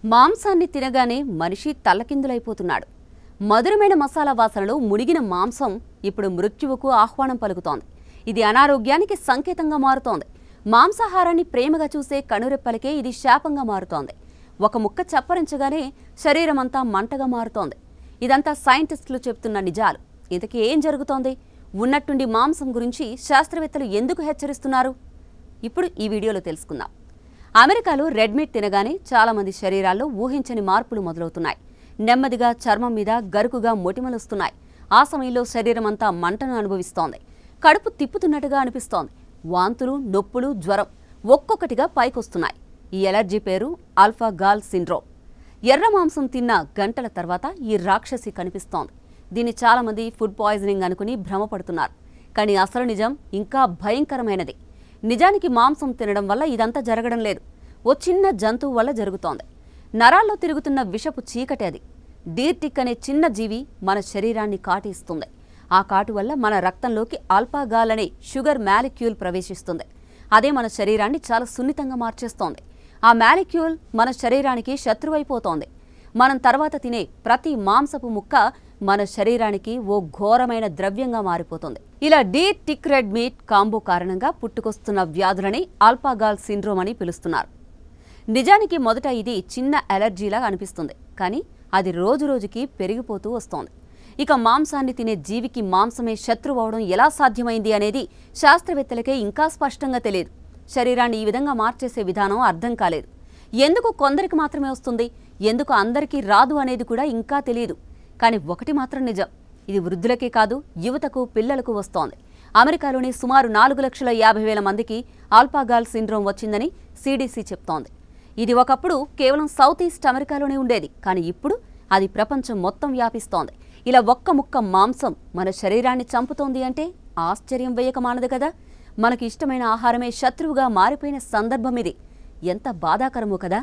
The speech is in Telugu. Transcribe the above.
మాంసాన్ని తినగానే మనిషి తల్లకిందులైపోతున్నాడు. మధురమైన మసాలా వాసనలో మునిగిన మాంసం ఇప్పుడు మృత్యువుకు ఆహ్వానం పలుకుతోంది. ఇది అనారోగ్యానికి సంకేతంగా మారుతోంది. మాంసాహారాన్ని ప్రేమగా చూసే కనురెప్పలకే ఇది శాపంగా మారుతోంది. ఒక ముక్క చప్పరించగానే శరీరమంతా మంటగా మారుతోంది. ఇదంతా సైంటిస్టులు చెప్తున్న నిజాలు. ఇంతకీ ఏం జరుగుతోంది? ఉన్నట్టుండి మాంసం గురించి శాస్త్రవేత్తలు ఎందుకు హెచ్చరిస్తున్నారు? ఇప్పుడు ఈ వీడియోలో తెలుసుకుందాం. అమెరికాలో రెడ్ మీట్ తినగానే చాలామంది శరీరాల్లో ఊహించని మార్పులు మొదలవుతున్నాయి. నెమ్మదిగా చర్మం మీద గరుకుగా మొటిమలొస్తున్నాయి. ఆ సమయంలో శరీరమంతా మంటను అనుభవిస్తోంది. కడుపు తిప్పుతున్నట్టుగా అనిపిస్తోంది. వాంతులు, నొప్పులు, జ్వరం ఒక్కొక్కటిగా పైకొస్తున్నాయి. ఈ ఎలర్జీ పేరు ఆల్ఫా గాల్ సిండ్రోమ్. ఎర్ర మాంసం తిన్న గంటల తర్వాత ఈ రాక్షసి కనిపిస్తోంది. దీన్ని చాలామంది ఫుడ్ పాయిజనింగ్ అనుకుని భ్రమపడుతున్నారు. కానీ అసలు నిజం ఇంకా భయంకరమైనది. నిజానికి మాంసం తినడం వల్ల ఇదంతా జరగడం లేదు. ఓ చిన్న జంతువు వల్ల జరుగుతోంది. నరాల్లో తిరుగుతున్న విషపు చీకటి అది. డీర్టిక్ అనే చిన్న జీవి మన శరీరాన్ని కాటేస్తుంది. ఆ కాటు వల్ల మన రక్తంలోకి ఆల్ఫాగాల్ అనే షుగర్ మాలిక్యూల్ ప్రవేశిస్తుంది. అదే మన శరీరాన్ని చాలా సున్నితంగా మార్చేస్తోంది. ఆ మాలిక్యూల్ మన శరీరానికి శత్రువైపోతోంది. మనం తర్వాత తినే ప్రతి మాంసపు ముక్క మన శరీరానికి ఓ ఘోరమైన ద్రవ్యంగా మారిపోతుంది. ఇలా డీర్టిక్ రెడ్ మీట్ కాంబో కారణంగా పుట్టుకొస్తున్న వ్యాధులని ఆల్ఫాగాల్ సిండ్రోమ్ అని పిలుస్తున్నారు. నిజానికి మొదట ఇది చిన్న అలర్జీలా అనిపిస్తుంది. కానీ అది రోజురోజుకి పెరిగిపోతూ వస్తోంది. ఇక మాంసాన్ని తినే జీవికి మాంసమే శత్రువు అవడం ఎలా సాధ్యమైంది అనేది శాస్త్రవేత్తలకే ఇంకా స్పష్టంగా తెలియదు. శరీరాన్ని ఈ విధంగా మార్చేసే విధానం అర్థం కాలేదు. ఎందుకు కొందరికి మాత్రమే వస్తుంది, ఎందుకు అందరికీ రాదు అనేది కూడా ఇంకా తెలియదు. కానీ ఒకటి మాత్రం నిజం, ఇది వృద్ధులకే కాదు, యువతకు, పిల్లలకు వస్తోంది. అమెరికాలోని సుమారు 4,50,000 మందికి ఆల్ఫాగాల్ సిండ్రోమ్ వచ్చిందని CDC చెప్తోంది. ఇది ఒకప్పుడు కేవలం సౌత్ ఈస్ట్ అమెరికాలోనే ఉండేది. కానీ ఇప్పుడు అది ప్రపంచం మొత్తం వ్యాపిస్తోంది. ఇలా ఒక్క ముక్క మాంసం మన శరీరాన్ని చంపుతోంది అంటే ఆశ్చర్యం వేయక మానదు కదా. మనకి ఇష్టమైన ఆహారమే శత్రువుగా మారిపోయిన సందర్భం ఇది. ఎంత బాధాకరమో కదా.